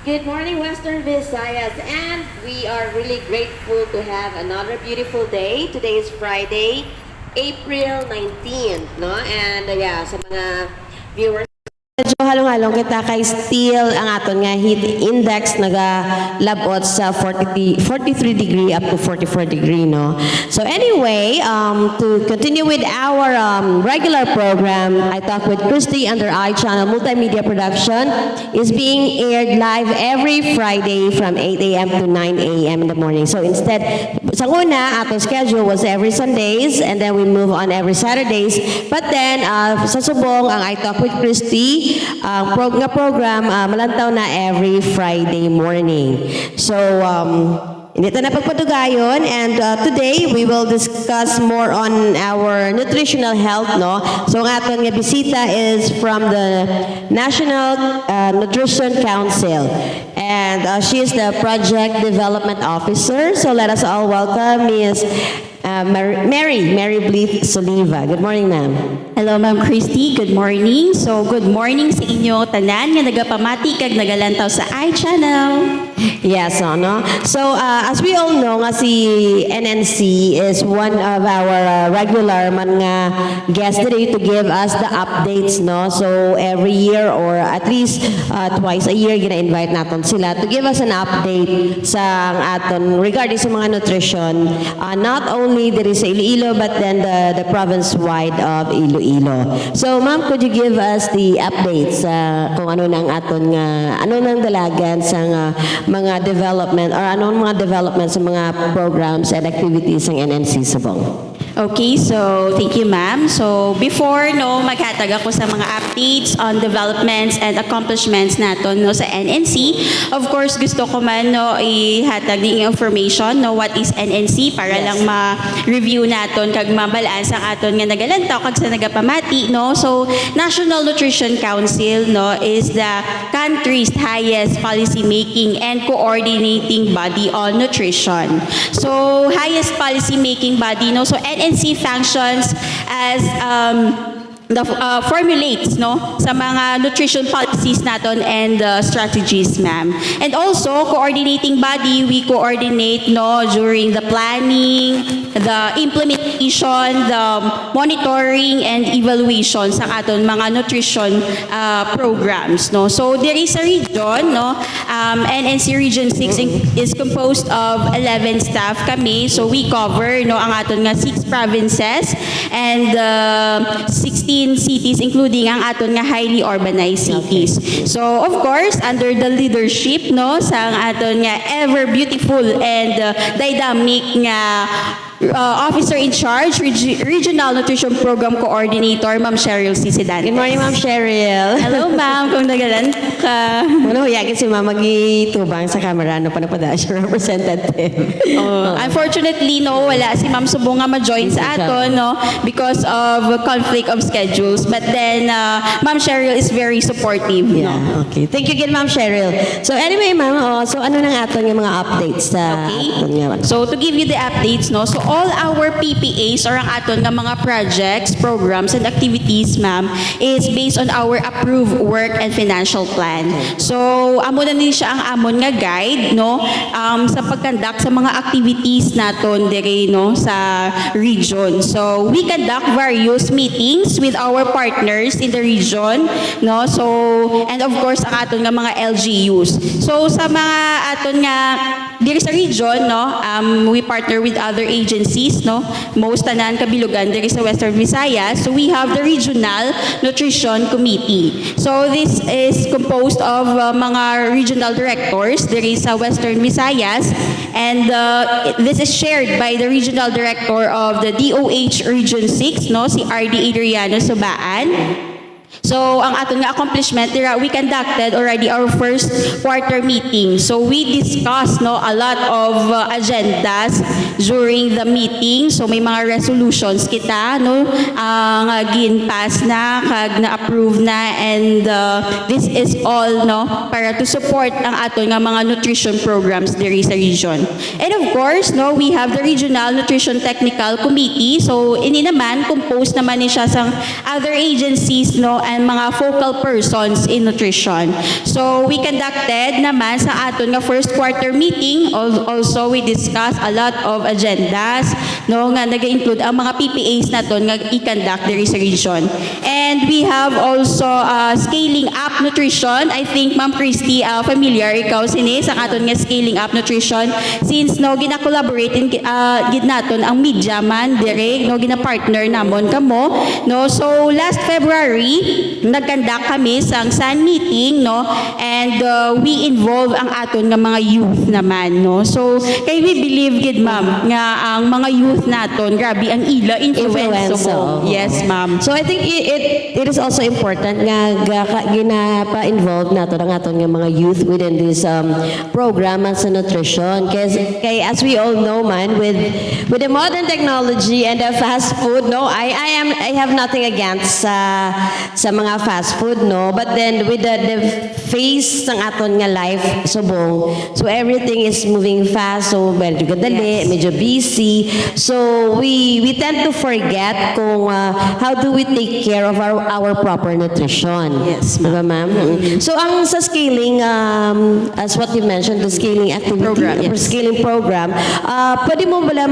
Good morning, Western Visayas, and we are really grateful to have another beautiful day. Today is Friday, April 19th, no? And yeah, sa mga viewers, medyo halong-halong kita kay still ang aton nga heat index nagalabot sa 43 degree up to 44 degree, no? So anyway, to continue with our regular program, I Talk with Christy under iChannel Multimedia Production is being aired live every Friday from 8 a.m. to 9 a.m. in the morning. So instead, sa una, atong schedule was every Sundays and then we move on every Saturdays. But then, sa subong, ang I Talk with Christy, program malantaw na every Friday morning. So, hindi ito na pagpatugayon, and today we will discuss more on our nutritional health, no? So ang aton nga bisita is from the National Nutrition Council, and she is the Project Development Officer. So let us all welcome Ms. Mary Bleeth Soliva. Good morning, ma'am. Hello, Ma'am Christy. Good morning. So, good morning sa inyo tanan nga nagapamati kag nagalantaw sa iChannel. Yes, no? So, as we all know, nga si NNC is one of our regular man nga guests today to give us the updates, no? So, every year or at least twice a year, gina-invite natin sila to give us an update sa aton regarding sa mga nutrition, not only there is sa Iloilo, but then the province-wide of Iloilo. So, ma'am, could you give us the updates kung ano nang aton nga, ano nang dalagan sa mga development or anong mga development sa mga programs and activities ng NNC Subong? Okay, so thank you, ma'am. So before maghatag ako sa mga updates on developments and accomplishments naton sa NNC. Of course, gusto ko man ihatag ng information what is NNC para lang ma-review naton kag mabalaan sa aton nga nagalantaw kag sa nagapamati, no. So National Nutrition Council is the country's highest policy making and coordinating body on nutrition. So highest policy making body, so NNC functions as formulates sa mga nutrition policies naton and strategies, ma'am. And also coordinating body, we coordinate during the planning, the implementation, the monitoring and evaluation sa aton mga nutrition programs, no. So there is a region, NNC Region 6 is composed of 11 staff kami. So we cover ang aton nga 6 provinces and 16 cities, including ang aton nga highly urbanized cities. So of course, under the leadership sa aton nga ever beautiful and dynamic nga Officer in Charge, Regional Nutrition Program Coordinator, Ma'am Cheryl Cisidante. Good morning, Ma'am Cheryl. Hello, ma'am. Kung nagalan ka. Ano, huyagin si Ma'am magitubang sa camera, pa na pada siya representative. Unfortunately, wala si Ma'am Subong nga ma-join sa aton, because of conflict of schedules. But then, Ma'am Cheryl is very supportive. Yeah, okay. Thank you again, Ma'am Cheryl. So anyway, Ma'am, so ano nang aton yung mga updates sa aton nga? So to give you the updates, so all our PPAs or ang aton nga mga projects, programs, and activities, ma'am, is based on our approved work and financial plan. So amo na din siya ang amon nga guide, sa pagkandak sa mga activities naton dire sa region. So we conduct various meetings with our partners in the region, so and of course ang aton nga mga LGUs. So sa mga aton nga dire sa region, we partner with other agencies, most tanan kabilugan diri sa Western Visayas. So we have the Regional Nutrition Committee. So this is composed of mga regional directors diri sa Western Visayas, and this is shared by the regional director of the DOH Region 6, si RD Adriano Subaan. So, ang aton nga accomplishment, we conducted already our first quarter meeting. So, we discussed a lot of agendas during the meeting. So, may mga resolutions kita, ang gin-pass na, kag na-approve na, and this is all, para to support ang aton nga mga nutrition programs diri sa region. And of course, we have the Regional Nutrition Technical Committee. So, ini naman, composed naman ni siya sa other agencies, and and mga focal persons in nutrition. So we conducted naman sa aton nga first quarter meeting, also we discussed a lot of agendas no nga naga-include ang mga PPAs naton nga i-conduct diri sa region. And we have also scaling up nutrition. I think Ma'am Christy familiar ikaw sini sa aton nga scaling up nutrition since no gina-collaborate gid naton ang media man dire no gina-partner namon kamo no. So last February nag-conduct kami sang SAN meeting no, and we involve ang aton nga mga youth naman no. So kay we believe gid ma'am nga ang mga youth naton grabe ang ila influenceable. Yes ma'am. So I think it is also important nga ginapa-involve nato ang aton nga mga youth within this program sa nutrition. Kay as we all know man, with the modern technology and the fast food, no, I have nothing against sa mga fast food, no, but then with the phase ng aton nga life subong, so everything is moving fast, so medyo kadali, medyo busy, so we tend to forget kung how do we take care of our proper nutrition. Yes, diba, ma'am? So ang sa scaling, as what you mentioned, the scaling activity Program, yes. scaling program, pwede mo bala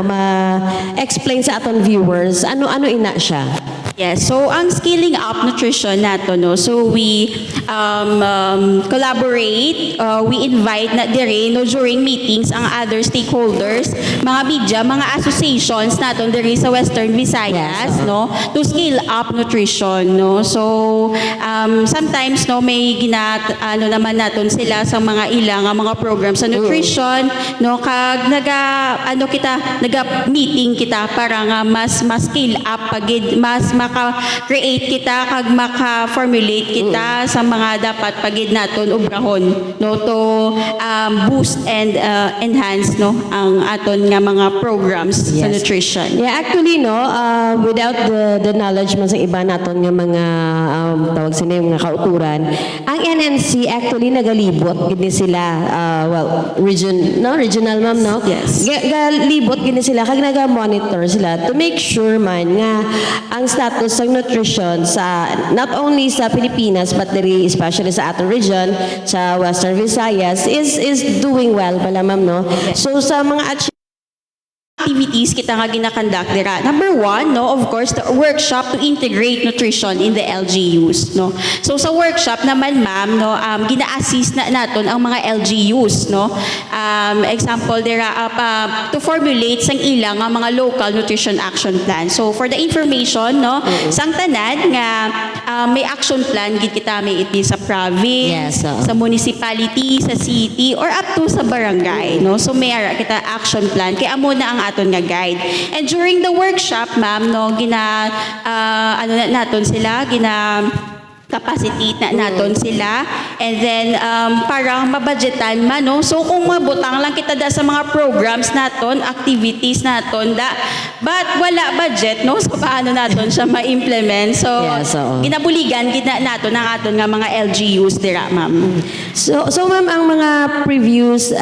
ma-explain sa aton viewers ano ina siya? Yes, so ang scaling up nutrition nato no, so we collaborate, we invite na dire no during meetings ang other stakeholders, mga media, mga associations naton dire sa Western Visayas, Yes, no, to scale up nutrition no. So sometimes no may ano naman naton sila sa mga ilang mga programs sa nutrition no, kag naga meeting kita para nga mas scale up pagid, mas maka-create kita kag maka-formulate kita sa mga dapat pagid naton ubrahon no to boost and enhance no ang aton nga mga programs sa Yes. nutrition. Yeah, actually, no, without the knowledge man sa iba naton nga mga tawag sila yung mga kauturan, ang NNC actually nagalibot gini sila, regional ma'am, no? Yes. Galibot gini sila kag naga-monitor sila to make sure man nga ang status ng nutrition sa not only sa Pilipinas but diri especially sa ating region sa Western Visayas is doing well pala ma'am, no? So sa mga Activities kita nga ginakandak dira. Number one, no, of course, the workshop to integrate nutrition in the LGUs, no. So sa workshop naman, ma'am, no, gina-assist na naton ang mga LGUs, no. Example dira to formulate sang ilang nga mga local nutrition action plan. So for the information, no, sang tanan nga may action plan gid kita may iti sa province, Yes, sa municipality, sa city, or up to sa barangay, no. So may ara kita action plan kay amo na ang aton nga guide. And during the workshop, ma'am, no, naton sila, capacity na naton sila, and then parang mabudgetan man no. So kung mabutang lang kita da sa mga programs naton, activities naton da, but wala budget no, so paano naton siya ma-implement? So Yes, oo. ginabuligan gina naton ang aton nga mga LGUs dira, ma'am. So ma'am, ang mga previous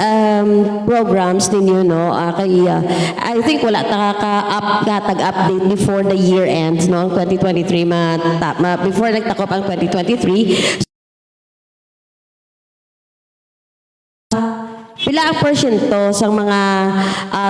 programs ninyo, no, I think wala tag-update before the year ends, no, 2023 before nagtakop ang 2023. Pila ang porsyento sa mga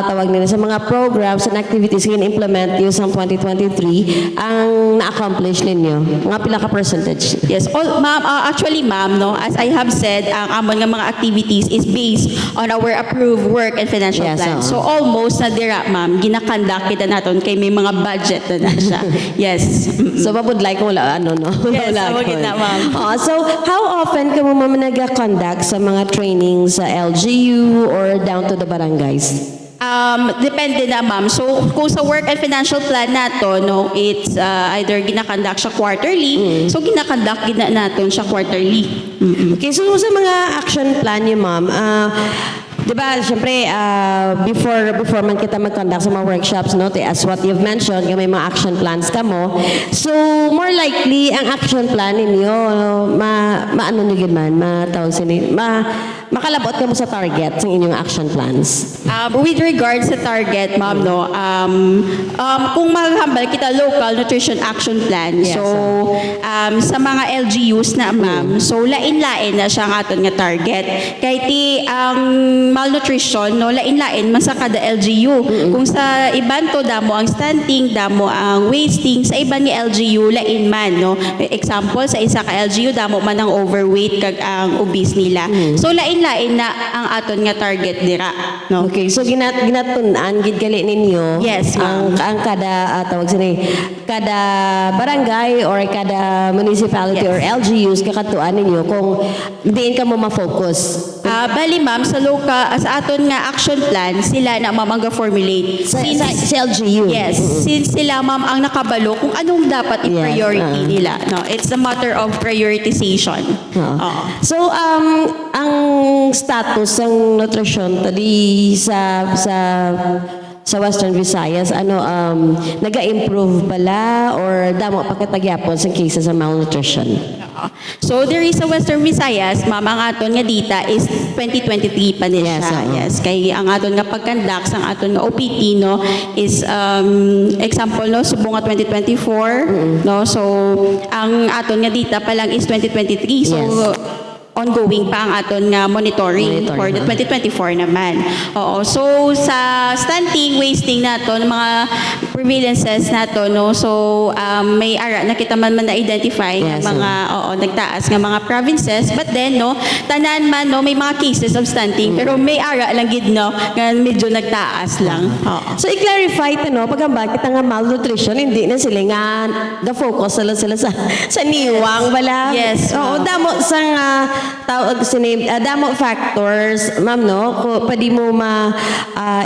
tawag nila sa mga programs and activities nga implement niyo sa 2023 ang na-accomplish ninyo? Mga pila ka percentage? Yes, all ma'am, actually ma'am, no, as I have said, ang amon nga mga activities is based on our approved work and financial Yes, plan. oo. So almost na dira ma'am, ginakandak kita naton kay may mga budget na siya. Yes. So mabudlay kung wala no. Yes, Wala mabudlay ko. na, ma'am. So how often ka mo ma'am nag-conduct sa mga trainings sa LGU or down to the barangays? Depende na ma'am. So kung sa work and financial plan nato, no, it's either ginakandak siya quarterly, so ginakandak naton siya quarterly. Okay, so sa mga action plan niyo ma'am, Diba, syempre, before man kita mag-conduct sa mga workshops, no, as what you've mentioned, may mga action plans ka mo. So, more likely, ang action plan ninyo, maano nyo gid man, makalabot ka mo sa target sa inyong action plans. With regards sa target, ma'am, no, kung maghambal kita local nutrition action plan, Yes, so sa mga LGUs na, ma'am, so lain-lain na siya ang aton nga target. Kay ti ang malnutrition, no, lain-lain man sa kada LGU. Kung sa iban to damo ang stunting, damo ang wasting, sa iban nga LGU lain man, no. Example, sa isa ka LGU damo man ang overweight kag ang obese nila. So lain-lain na ang aton nga target dira, no. Okay, so ginatun-an gid gali ninyo Yes, ma'am. ang kada tawag sini kada barangay or kada municipality Yes. or LGUs kakatuan ninyo kung diin ka mo ma-focus. Bali, ma'am, sa aton nga action plan, sila na, ma'am, ang formulate. Sa LGU. Yes, since sila, ma'am, ang nakabalo kung anong dapat i-priority nila. No, it's a matter of prioritization. Oo. So, ang status ng nutrition tadi sa Western Visayas, naga-improve bala or damo pa kitagyapon sa cases of malnutrition? So there is a Western Visayas, ma'am, ang aton nga dita is 2023 pa din Yes, siya. oo. Yes, kay ang aton nga pagkandak ang aton nga OPT, no, is example, no, subong nga 2024, no, so ang aton nga dita pa lang is 2023. So Yes. ongoing pa ang aton nga monitoring for the 2024 naman. Oo. So sa stunting, wasting nato, mga prevalences nato, no, so may ara na kita man na-identify Yes, ng mga nagtaas nga mga provinces, but then, no, tanan man, no, may mga cases of stunting, pero may ara lang gid, no, nga medyo nagtaas lang. Oo. So, i-clarify ito, no, pagkamba kita nga malnutrition, hindi na sila nga ga-focus sila sa niwang bala. Yes, Oo, ma'am. damo sa nga tawag damo factors, ma'am, no, kung pwede mo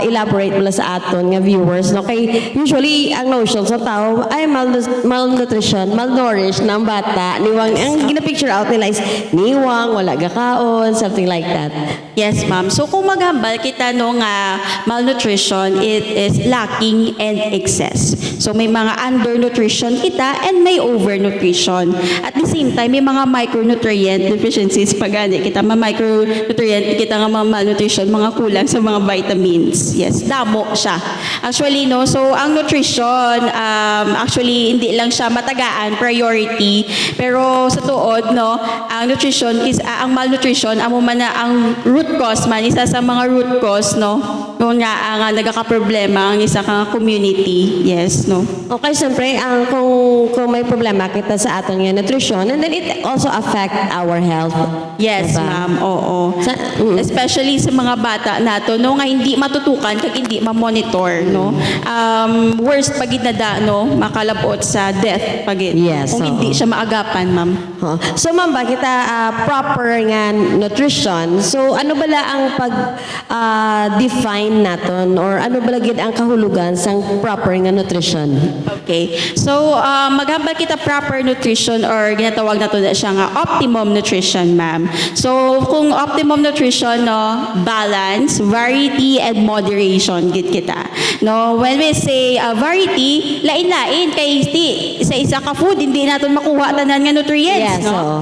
elaborate mula sa aton nga viewers, no, kay usually ang notion sa tao ay malnutrition, malnourished na ang bata, niwang, ang gina-picture out nila is niwang, wala gakaon, something like that. Yes, ma'am. So kung maghambal kita no nga malnutrition, it is lacking and excess. So may mga undernutrition kita and may overnutrition. At the same time, may mga micronutrient deficiencies pagani kita, mga micronutrient kita nga mga malnutrition, mga kulang sa mga vitamins. Yes, damo siya. Actually, no, so ang nutrition, actually hindi lang siya matagaan, priority, pero sa tuod, no, ang nutrition is, ang malnutrition, amo man na ang root cause man, isa sa mga root cause, no, kung nga ang nagaka-problema ang isa kang community. Yes, no. Okay, siyempre, kung may problema kita sa aton nga nutrition, and then it also affect our health. Yes, Diba? ma'am. Oo. Especially sa mga bata nato, no, nga hindi matutukan kag hindi ma-monitor, no. Worst pagid na no, makalabot sa death pagid. Yes, Kung oo. hindi siya maagapan, ma'am. So, ma'am, ba kita proper nga nutrition? So, ano bala ang pag-define naton or ano bala gid ang kahulugan sang proper nga nutrition? Okay. So, maghambal kita proper nutrition or ginatawag nato na siya nga optimum nutrition, ma'am. So, kung optimum nutrition, no, balance, variety, and moderation gid kita. No, when we say variety, lain-lain kay sa isa ka food hindi naton makuha tanan nga nutrients, Yes, no. oo.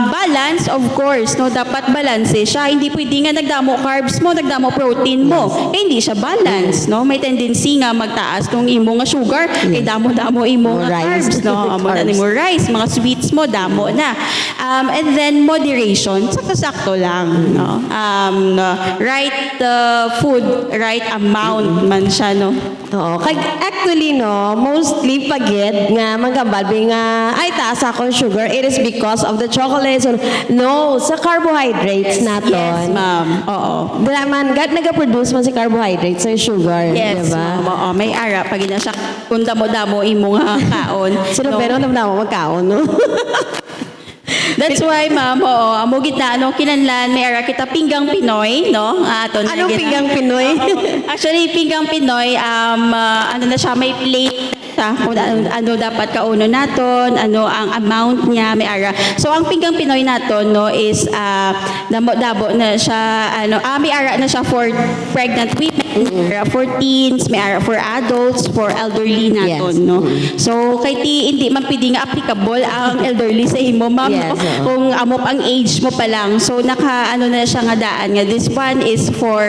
Balance, of course, no, dapat balance siya. Hindi pwede nga nagdamo carbs mo, nagdamo protein mo. Eh, hindi siya balance, no. May tendency nga magtaas tong imo nga sugar, kay damo-damo imo nga Rice. carbs, no. Amo na Carbs. mo rice, mga sweets mo damo na. And then moderation, sakto-sakto lang, no. Right food, right amount man siya, no. Oo. Actually, no, mostly pagid nga magkabalbi nga ay taas akong sugar, it is because of the chocolates. No, sa carbohydrates naton. Yes, ma'am. Oo. Dila man, nag-produce man si carbohydrates sa sugar. Yes, diba? ma'am. Oo, may ara pag na siya kung damo-damo imo nga kaon. Sino no? pero naman magkaon, no? That's why, ma'am, oo, amo gitna, ano, kinanlan, may ara kita pinggang Pinoy, no? Aton Anong pinggang Pinoy? Actually, pinggang Pinoy, ano na siya, may plate siya kung ano dapat kauno naton, ano ang amount niya may ara. So ang Pinggang Pinoy naton no is dabo na siya may ara na siya for pregnant women, may ara for teens, may ara for adults, for elderly naton Yes. no. So kay ti hindi man pwede nga applicable ang elderly sa imo ma'am Yes, no? oo. Kung amop ang age mo pa lang. So naka na siya nga daan nga this one is for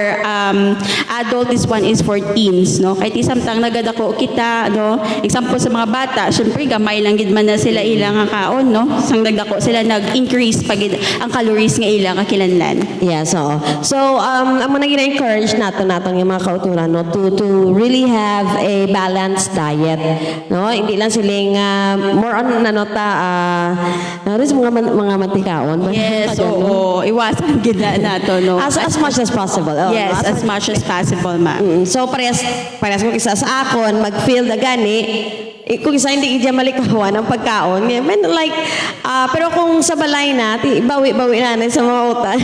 adult, this one is for teens no. Kay ti samtang nagadako kita no, example sa mga bata, syempre gamay lang gid man na sila ilang nga kaon no. Sang nagdako sila nag-increase pagid ang calories nga ilang nga kinahanglan. Yes, oo. So, ang mga gina-encourage natin yung mga kauturan, no, to really have a balanced diet, no? Hindi lang siling more on mga mantikaon. Yes, Ganun. oo. Iwasan gid na nato no. As much as possible. Oo, Yes, no? as much as possible ma'am. So, parehas kung isa sa akon, mag-feel na gani, kung isa hindi idya malikawan ang pagkaon. Yeah, like, pero kung sa balay na, bawi-bawi na sa mga utan.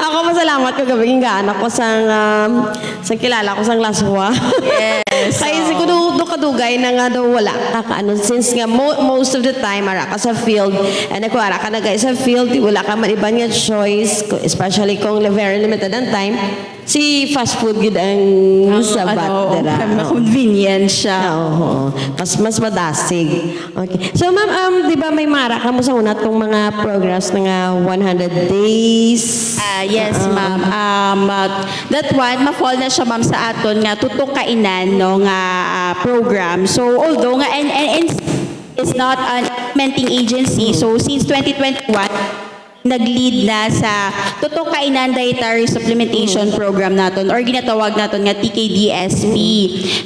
Ako masalamat ko gabing anak ko sa kilala ko sang laswa. Yes. Kaya si kudo kadugay na nga daw wala kakaano since nga most of the time ara ka sa field and ako ara ka na guys sa field wala ka man ibang nga choice especially kung very limited ang time si fast food gid ang sabat dira. Convenient siya. Oo. Mas madasig. Okay. So ma'am, di ba may mara ka mo sa una tong mga programs nga 100 days? Yes, ma'am. That one, ma-fall na siya, ma'am, sa aton nga tutok kainan no nga program. So although nga and is not an implementing agency, so since 2021 nag-lead na sa Tutok Kainan Dietary Supplementation Program naton or ginatawag naton nga TKDSP.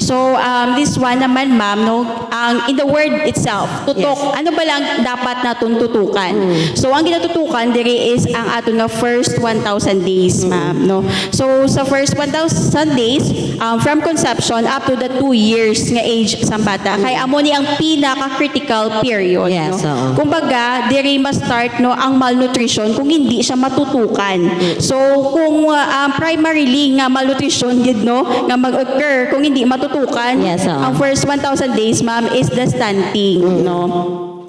So this one naman ma'am no ang in the word itself tutok ano ba lang dapat naton tutukan. So ang ginatutukan diri is ang aton nga first 1,000 days ma'am no. So sa first 1,000 days from conception up to the 2 years nga age sa bata kay amo ni ang pinaka-critical period Yes, no. oo. Kumbaga diri ma-start no ang malnutrition kung hindi siya matutukan. So kung primarily nga malnutrition gid no nga mag-occur kung hindi matutukan Yes, oo. ang first 1,000 days ma'am is the stunting no.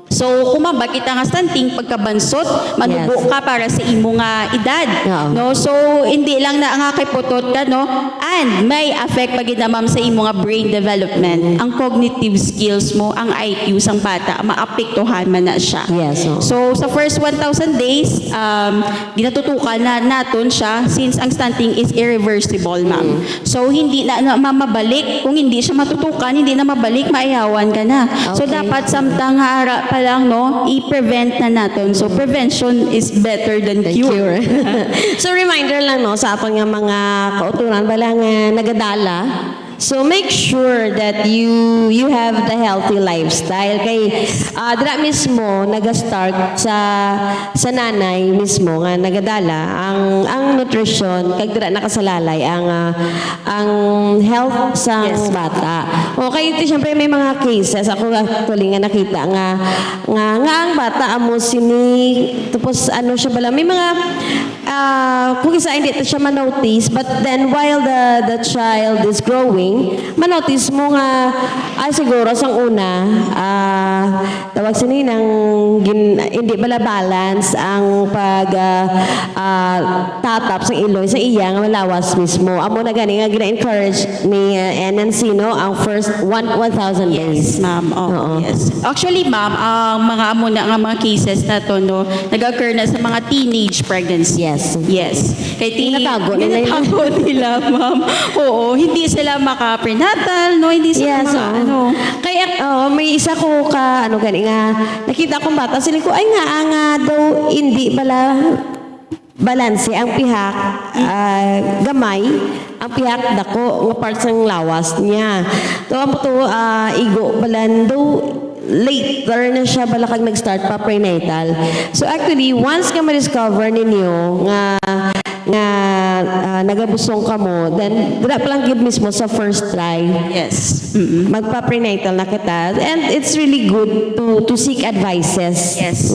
So kumamba kita nga stunting pagkabansot manubo Yes. ka para sa imo nga edad Oo. no. So hindi lang na nga kay putot ka no and may affect pagid na ma'am sa imo nga brain development ang cognitive skills mo ang IQ sang bata maapektuhan man na siya. Yes, oo. So sa first 1,000 days ginatutukan na naton siya since ang stunting is irreversible ma'am. So hindi na mabalik kung hindi siya matutukan hindi na mabalik maihawan ka na. So Okay. dapat samtang hara pa lang no i-prevent na naton. So prevention is better than cure. So reminder lang no sa aton nga mga kauturan bala nga nagadala. So make sure that you have the healthy lifestyle kay dira mismo naga-start sa nanay mismo nga nagadala ang nutrition kag dira nakasalalay ang health sa Yes. bata. Okay, ito syempre may mga cases ako actually nga nakita nga ang bata amo sini tapos ano siya bala may mga kung isa hindi ito siya manotice but then while the child is growing manotice mo nga siguro sang una tawag sini nang hindi bala balance ang pag tatap sa iloy sa iya nga malawas mismo amo na gani nga gina-encourage ni NNC no ang first 1,000 days. Yes, ma'am. Oo. Yes. Actually, ma'am, ang mga amo na nga mga cases na to no, nag-occur na sa mga teenage pregnancy. Yes. Yes. Kay Tinatago nila yun. tinatago nila, ma'am. Oo, hindi sila maka-prenatal, no, hindi sila Yes, maka, oo. ano. Kaya may isa ko gani nga nakita kong bata sila ko ay nga daw hindi bala balanse ang pihak gamay ang pihak dako nga parts ng lawas niya to amo to igo balando later na siya balakag nag-start pa prenatal so actually once ka ma-discover ninyo nga nagabusong ka mo, then dira pa lang gid mismo sa first try. Yes. Magpa-prenatal na kita. And it's really good to seek advices. Yes.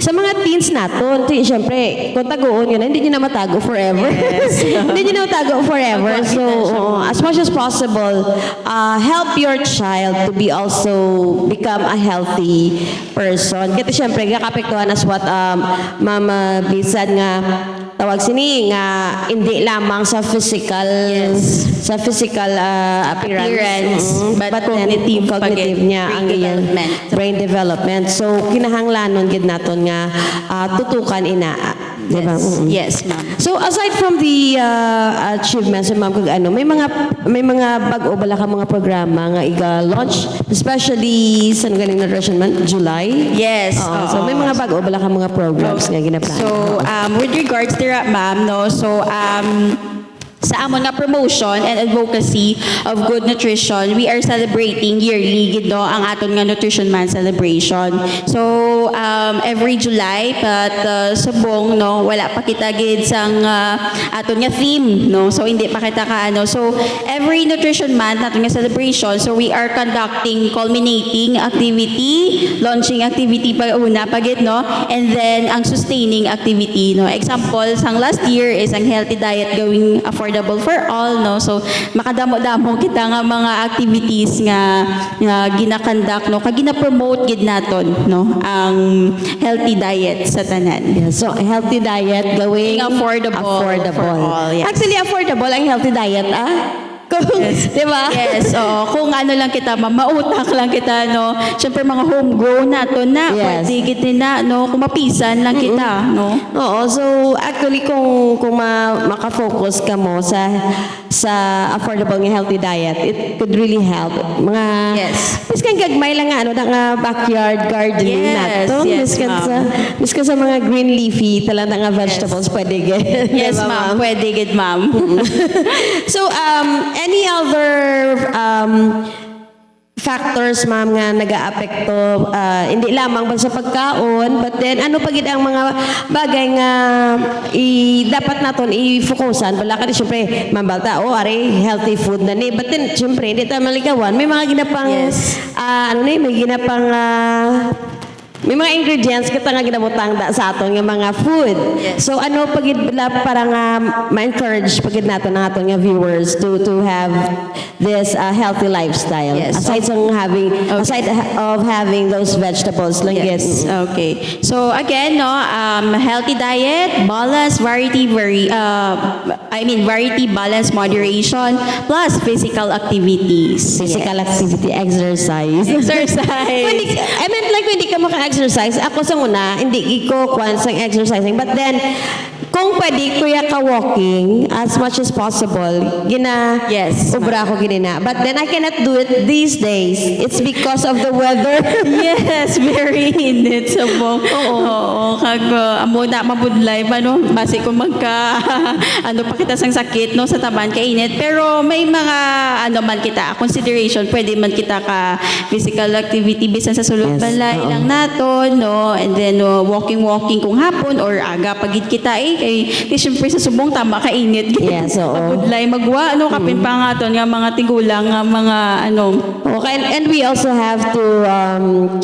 Sa mga teens nato, siyempre, kung tagoon yun, hindi nyo na matago forever. Hindi nyo na matago forever. So, as much as possible, help your child to be also become a healthy person. Kasi siyempre, kakapektuhan as what Mama Bisad nga tawag sini nga hindi lamang sa physical appearance, but then cognitive niya ang iyang brain development. So kinahanglanon gid naton nga tutukan ina, di ba? Yes, ma'am. So aside from the achievements, ma'am, kung ano, may mga bag-o bala ka mga programa nga iga-launch, especially sa galing nutrition month, July. Yes. So may mga bag-o bala ka mga programs nga ginaplano. So, with regards to that, ma'am, no, so, sa amon nga promotion and advocacy of good nutrition, we are celebrating yearly gid no ang aton nga Nutrition Month celebration. So every July but subong no wala pa kita gid sang aton nga theme no. So hindi pa kita ka ano. So every Nutrition Month aton nga celebration, so we are conducting culminating activity, launching activity pa una pa gid no, and then ang sustaining activity no. Example sang last year is ang healthy diet going affordable for all no, so makadamo-damo kita nga mga activities nga ginakandak no, kag gina-promote gid naton no ang healthy diet sa tanan. Yeah, so healthy diet going Affordable for all, yes. Actually affordable ang healthy diet Kung, di ba? Yes, kung ano lang kita, mautak lang kita, no. Siyempre mga homegrown nato na, Yes. pwede kita na, no, kung mapisan lang kita, no. Oo, so actually kung makafocus ka mo sa affordable nga healthy diet, it could really help. Mga Yes. miskan gagmay lang nga ano nga backyard gardening Yes, nato. yes, Miskan sa mga green leafy talaga nga vegetables pwede gid. Yes, Di ba, ma'am, pwede gid, ma'am. So any other factors, ma'am, nga nag-aapekto hindi lamang ba sa pagkaon, but then ano pa gid ang mga bagay nga dapat naton i-focusan bala ka syempre ma'am balta ari healthy food na ni, but then syempre hindi ta malikawan may mga ginapang Yes. may ginapang may mga ingredients kita nga ginabutang sa aton nga mga food. Yes. So ano pagid para nga ma-encourage pagid nato ng aton nga viewers to have this healthy lifestyle. Yes. Aside of having those vegetables lang Yes. Okay. So again, no, healthy diet, balance, variety, balance, moderation, plus physical activities. Physical activity, exercise. Exercise. Kung hindi ka maka-exercise, ako sa muna, hindi ko kwan sa exercising. But then, kung pwede, kuya ka walking as much as possible, Yes, ubra ko ginina. But then, I cannot do it these days. It's because of the weather. Yes, very init sa mo. Oo, kag amo na mabudlay ba no? Base kung magka ano pa kita sang sakit no sa taban kay init. Pero may mga ano man kita consideration, pwede man kita ka physical activity bisan sa sulod Yes, balay oo. lang naton no, and then walking kung hapon or aga pagid kita kay syempre sa subong tama ka init. Yes, oo. Mabudlay magwa no kapin pa nga ton nga mga tigulang nga mga ano. Okay, and we also have to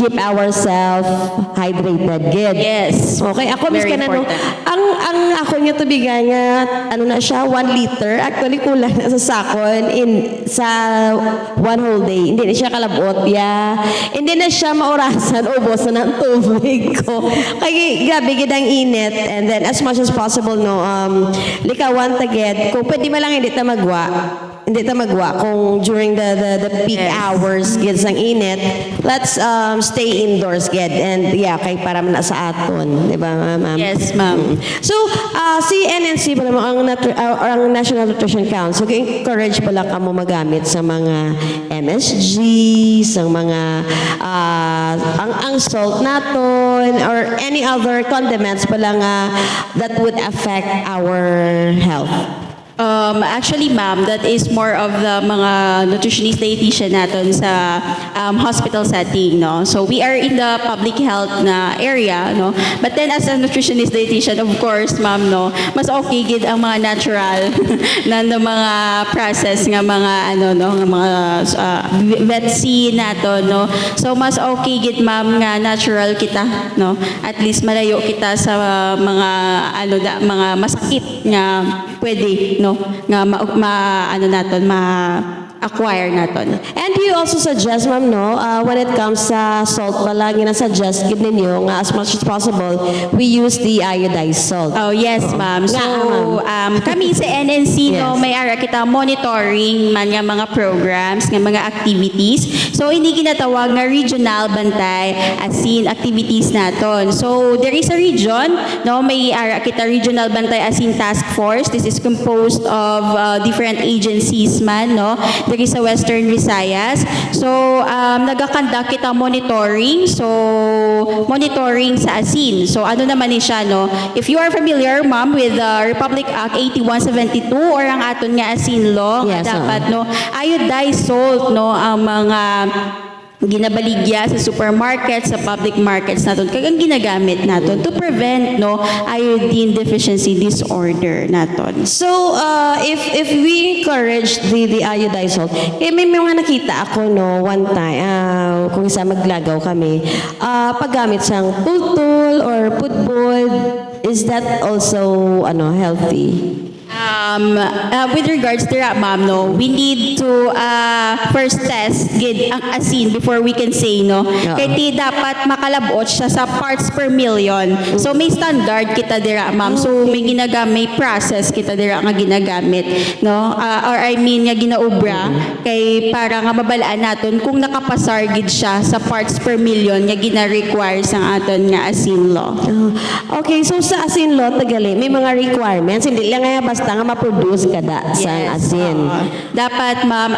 keep ourselves hydrated. Good. Yes. Okay, ako Very miskan ano, important. ang ako niya tubigan nga, ano na siya, 1 liter. Actually, kulang na sa sakon sa 1 whole day. Hindi na siya kalabot. Yeah. Hindi na siya maurasan, ubos na ng tubig ko. Kaya gabi gidang init. And then, as much as possible, no, likawan taged. Kung pwede man lang hindi ta magwa kung during the peak Yes. hours gid sang init, let's stay indoors gid, and yeah kay para man na sa aton, di ba ma'am? Yes, ma'am. So si NNC pala mo ang National Nutrition Council encourage pala ka mo magamit sa mga MSG, sa mga ang salt naton or any other condiments pala nga that would affect our health. Actually, ma'am, that is more of the mga nutritionist dietitian natin sa hospital setting, no? So we are in the public health na area, no? But then as a nutritionist dietitian, of course, ma'am, no, mas okay gid ang mga natural na mga process nga mga ano no, nga mga vaccine nato, no? So mas okay gid ma'am nga natural kita, no? At least malayo kita sa mga ano mga masakit nga pwede no nga ano naton ma-acquire naton. And you also suggest, ma'am, no, when it comes sa salt, wala gina-suggest gid ninyo nga as much as possible, we use the iodized salt. Oh, yes, ma'am. So, Nga, kami sa NNC, no, Yes. may ara kita monitoring man nga mga programs, nga mga activities. So, hindi ginatawag na regional bantay as in activities naton. So, there is a region, no, may ara kita regional bantay as in task force. This is composed of different agencies man, no. There is a Western Visayas. So, nagakandak kita monitoring. So, monitoring sa asin. So, ano naman ni siya, no? If you are familiar, ma'am, with Republic Act 8172 or ang aton nga asin law, Yes, dapat, no, iodized salt, no, ang mga ginabaligya sa supermarket, sa public markets naton kagang ginagamit naton to prevent no iodine deficiency disorder naton. So, if we encourage the iodized salt, may mga nakita ako, no, one time, kung isa maglagaw kami, paggamit sang tultul or putbol, is that also, healthy? With regards to that, ma'am, no, we need to first test gid ang asin before we can say, no. Kaya di dapat makalabot siya sa parts per million. So, may standard kita dira, ma'am. So, may may process kita dira nga ginagamit, no. Or I mean, nga ginaubra, kay para nga mabalaan naton kung nakapasar gid siya sa parts per million nga gina-require sa aton nga asin law. Okay, so sa asin law, tagali, may mga requirements, hindi lang nga basta nga ma-produce kada sa asin. Dapat, ma'am,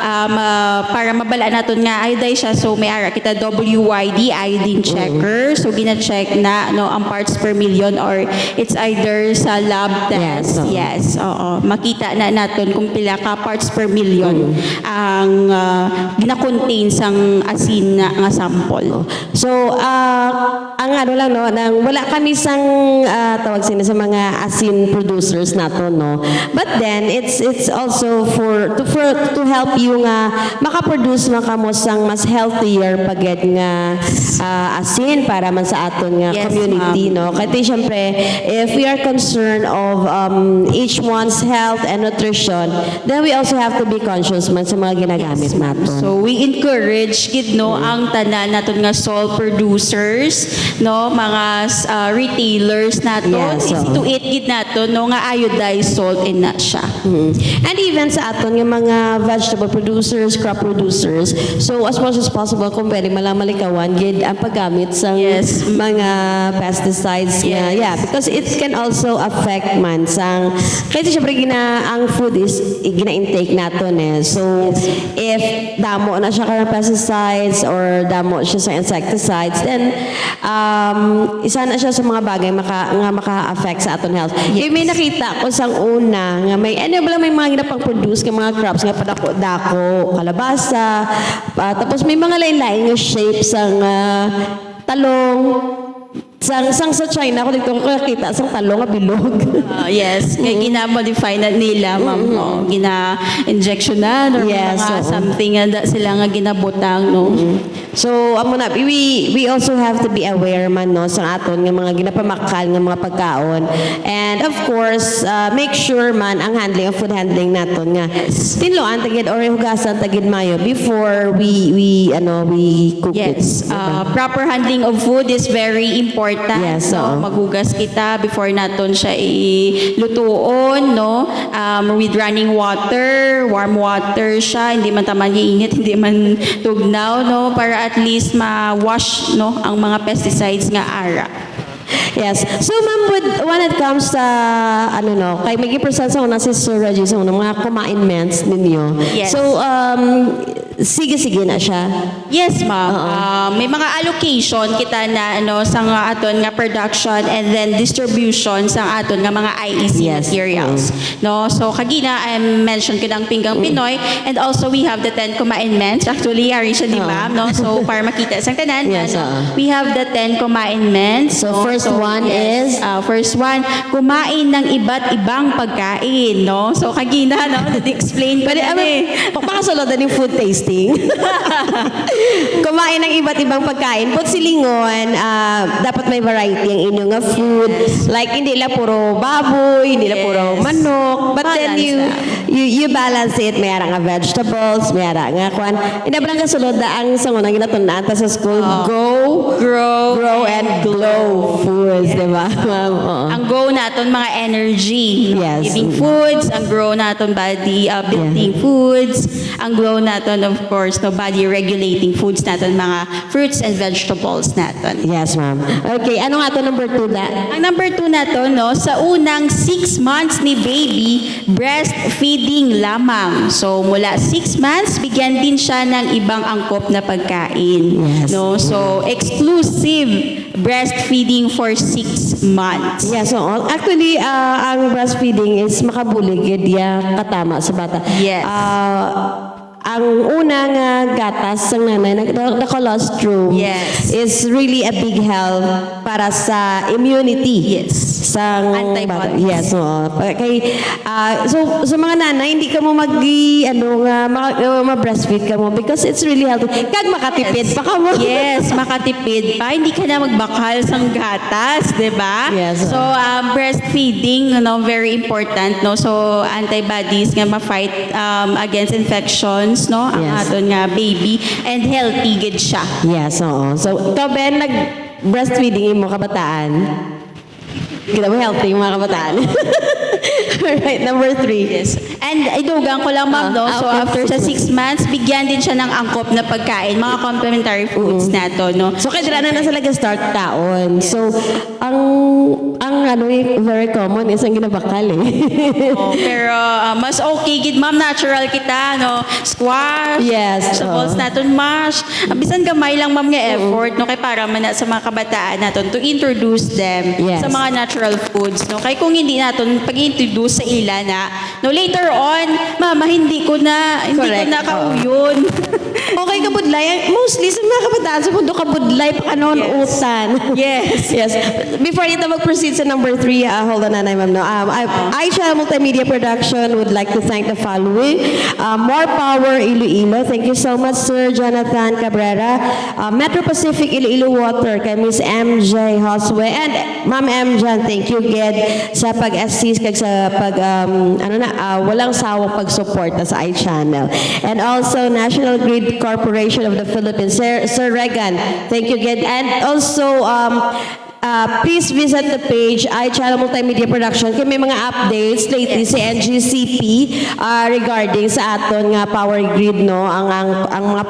para mabalaan naton nga iodine siya, so may ara kita WYD iodine checker. So gina-check na no ang parts per million or it's either sa lab test. Yes, oo. Makita na naton kung pila ka parts per million ang gina-contain sang asin nga sample. So, ang ano lang, no, nang wala kami sang tawag sila sa mga asin producers nato, no. But then, it's also to help you nga makaproduce man kamo sang mas healthier paged nga asin para man sa aton nga Yes, community, no. Kaya syempre, if we are concerned of each one's health and nutrition, then we also have to be conscious man sa mga ginagamit naton. So we encourage gid no ang tanan naton nga salt producers, no, mga retailers naton, Yes, easy to eat gid naton no nga iodized salt in na siya. And even sa aton yung mga vegetable producers, crop producers, so as much as possible kung pwede malamalikawan gid ang paggamit sa Yes. mga pesticides nga, Yes. yeah, because it can also affect man sang kasi syempre ang food is gina-intake naton so if damo na siya karang pesticides or damo siya sa insecticides, then isa na siya sa mga bagay nga maka-affect sa aton health. Yes. May nakita ko sang una nga may may mga ginapang-produce nga mga crops nga padako-dako, kalabasa, tapos may mga lain-lain nga shapes sang talong. Sang sa China, ako dito ko nakita sang talong nga bilog. Yes, kaya gina-modify na nila, ma'am. Oh, gina-injectionan or Yes, mga oo. something nga sila nga ginabutang, no. So, amo na, we also have to be aware man, no, sa aton nga mga ginapamakal nga mga pagkaon. And of course, make sure man ang handling, ang food handling naton nga tinloan tagid or hugasan tagid mayo before we cook Yes, it. proper handling of food is very important. Yes, no? oo. Maghugas kita before naton siya ilutuon, no? With running water, warm water siya, hindi man taman iinit, hindi man tugnaw, no? Para at least ma-wash, no, ang mga pesticides nga ara. Yes. So, ma'am, when it comes sa, kay may present sa una si Sir Reggie sa una, mga kumainments ninyo. Yes. So, sige na siya. Yes, ma'am. May mga allocation kita na sa nga aton nga production and then distribution sa aton nga mga IEC Yes. materials. No, so kagina I mentioned ko ng Pinggang Pinoy, and also we have the 10 commandments. Actually, ari siya di ma'am, no? So para makita sa tanan, Yes, we have the 10 commandments. So no? first one is? First one, kumain ng iba't ibang pagkain, no? So kagina, no, explain ko Pwede, na pakasunod na yung food tasting. Kumain ng iba't ibang pagkain. Put silingon, dapat may variety ang inyong nga food. Like, hindi lang puro baboy, hindi lang puro Yes. manok. But then Balance you balance it. May ara nga vegetables, may ara nga kwan. Inablang ka sulod na ang sangunang ginatundaan ta sa school. Grow and glow foods, di ba? Ma'am, oo. Ang go naton mga energy, Yes. giving foods, ang grow naton body building foods, ang grow naton of course no body regulating foods naton mga fruits and vegetables naton. Yes, ma'am. Okay, ano nga to number 2 da? Ang number 2 naton no, sa unang 6 months ni baby, breastfeeding lamang. So mula 6 months, bigyan din siya ng ibang angkop na pagkain. Yes. No, so exclusive breastfeeding for 6 months. Yeah, so actually, ang breastfeeding is makabulig, ya katama sa bata. Yes. Ang unang gatas ng nanay, the colostrum, Yes. is really a big help para sa immunity. Yes. Sa Antibodies. Yes, oo. So, sa mga nanay, hindi ka mo ma-breastfeed ka mo because it's really healthy. Kag makatipid pa ka mo. Yes, makatipid pa. Hindi ka na magbakal sang gatas, di ba? Yes. So, breastfeeding, very important, no? So, antibodies nga ma-fight against infections, no? Ang Yes. aton nga baby. And healthy gid siya. Yes, oo. So, ikaw, Ben, nag-breastfeeding mo kabataan? Kita mo healthy yung mga kabataan. Alright, number 3. Yes. And idugang ko lang, ma'am, no? So, okay. after sa 6 months, bigyan din siya ng angkop na pagkain, mga complementary foods nato, no? So, kaya na sa start taon. So, ang very common is ang ginabakal eh. Oh, pero mas okay gid ma'am, natural kita no, squash, Yes, vegetables oo. naton mash, bisan gamay lang ma'am nga effort no, kay para man na sa mga kabataan naton to introduce them Yes. sa mga natural foods no, kay kung hindi naton pag-introduce sa ila na no, later on mama hindi ko na Correct, kauyon. Okay ka budlay. Mostly sa mga kabataan, sa mundo ka budlay pa kanon Yes. utan. Yes. Yes. Before ito mag-proceed sa number 3, hold on nanay ma'am. No? iChannel Multimedia Production would like to thank the following. More Power Iloilo. Thank you so much, Sir Jonathan Cabrera. Metro Pacific Iloilo Water kay Miss MJ Hoswe. And Ma'am MJ, thank you Ged sa pag-assist kag sa walang sawang pag-support sa iChannel. And also National Grid Corporation of the Philippines, Sir Regan. Thank you Ged. And also please visit the page iChannel Multimedia Production kay may mga updates lately si NGCP regarding sa aton nga power grid no ang mga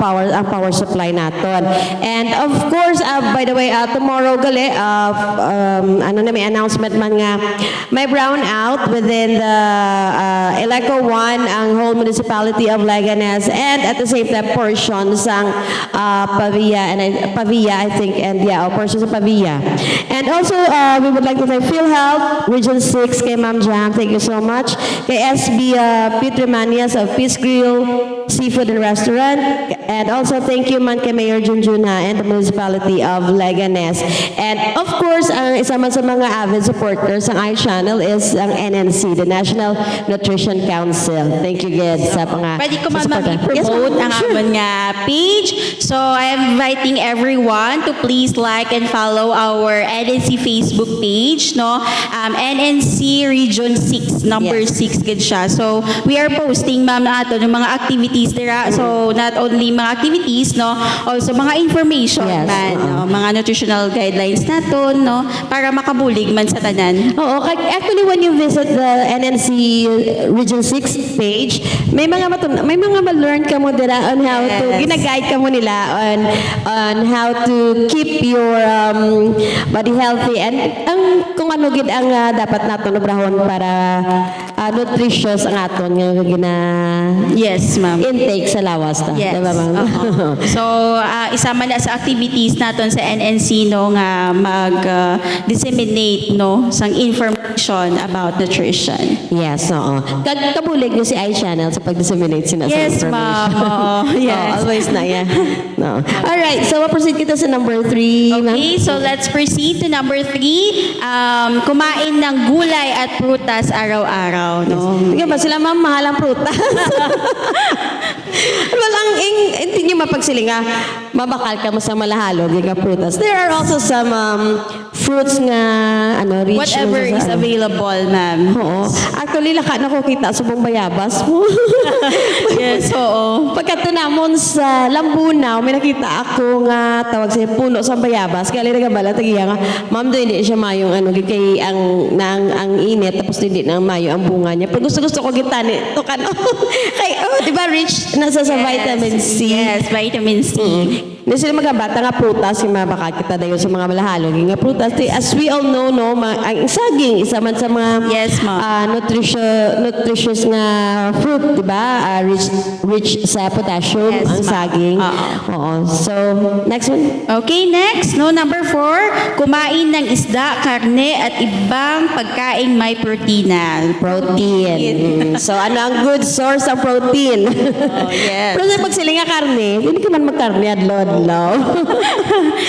power supply naton. And of course by the way tomorrow gali may announcement man nga may brownout within the Eleco 1 ang whole municipality of Leganes and at the same time portions ang Pavia I think and portions of Pavia. And also, we would like to thank PhilHealth, Region 6, kay Ma'am Jam, thank you so much. Kay SB Peter Manias of Peace Grill, Seafood and Restaurant. And also, thank you man kay Mayor Junjuna and the municipality of Leganes. And of course, ang isa man sa mga avid supporters ng iChannel is ang NNC, the National Nutrition Council. Thank you, Ged, sa mga Pwede ko sa ma'am support. i-promote Yes, ma'am. ang Sure. amon nga page. So I am inviting everyone to please like and follow our NNC Facebook page, no? NNC Region 6, number Yes. 6 gid siya. So we are posting ma'am na ato ng mga activities dira. So not only mga activities, no? Also mga information Yes, man, no? Mga nutritional guidelines naton, no? Para makabulig man sa tanan. Oo, actually when you visit the NNC Region 6 page, may mga ma-learn ka mo dira on how to Yes. gina-guide ka mo nila on how to keep your body healthy, and ang kung ano gid ang dapat naton obrahon para nutritious ang aton nga gina Yes, ma'am. intake sa lawas ta. Yes. Diba, ma'am? Oo. So, isama na sa activities naton sa NNC no nga mag-disseminate no sang information about nutrition. Yes, oo. Kabulig niyo si iChannel sa pag-disseminate sina sa Yes, information. ma'am. Oo, yes. Always na yan. No. Alright, so proceed kita sa number 3, ma'am. Okay, so let's proceed to number 3. Kumain ng gulay at prutas araw-araw, no? Sige ba sila ma'am, mahal ang prutas? Well, hindi niyo mapagsilinga, mabakal ka mo sa malahalog yung prutas. There are also some fruits nga, rich. Whatever na is sa- available, ma'am. Oo. Actually, laka na ko kita sa buong bayabas mo. Yes, oo. Pagkat namon sa Lambunaw, may nakita ako nga tawag sa puno sa bayabas. Kaya rin nagabala, tagiya nga, ma'am, doon hindi siya mayong kay ang init, tapos hindi na mayo ang bunga niya. Pag gusto ko gitani, to kano. Kay, di ba rich nasa sa vitamin C? Yes, vitamin C. Hindi sila magabata nga prutas, yung mabaka kita dayon sa mga malahalog. Yung nga prutas, as we all know, no, ang saging, isa man sa mga Yes, ma'am. nutritious nga fruit, di ba? Rich sa potassium, Yes, ang ma'am. saging. Oo. Oo. So, next one. Okay, next, no, number 4, kumain ng isda, karne, at ibang pagkaing may protina. Protein. So, ano ang good source of protein? Oh, yes. Pero sa pagsilinga karne, hindi ka man magkarne at lodlaw.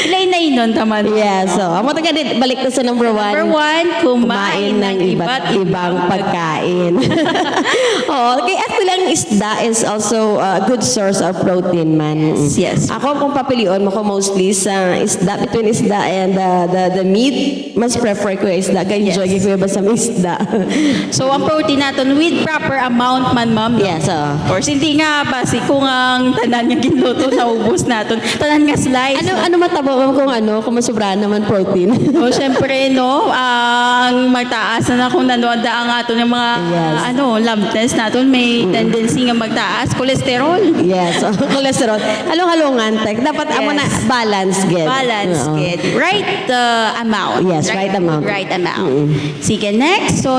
Lainay nun, taman. Yeah, so, ang mataga din, balik na sa number 1. Number 1, kumain ng iba't ibang pagkain. Oo, okay, actually ang isda is also a good source of protein, man. Yes. Ako kung papilion mo ko mostly sa isda, between isda and the meat, mas prefer ko yung isda. Kaya enjoy ko yung basta may isda. So, ang protein natin with proper amount man, ma'am. No? Yes, oo. Of course, hindi nga basi kung ang tanan nga ginuto naubos natin. Tanan nga slice. Ano matabo mo kung masubrahan naman protein? O, syempre, no, ang magtaas na kung nanood ang ato ng mga, Yes. lab test natin, may tendency nga magtaas, cholesterol. Yes, cholesterol. Halong-halongan, tek. Dapat amo na Yes. balance, get. Balance, Oo. kid. Right amount. Yes, right amount. Right amount. Sige, next. So,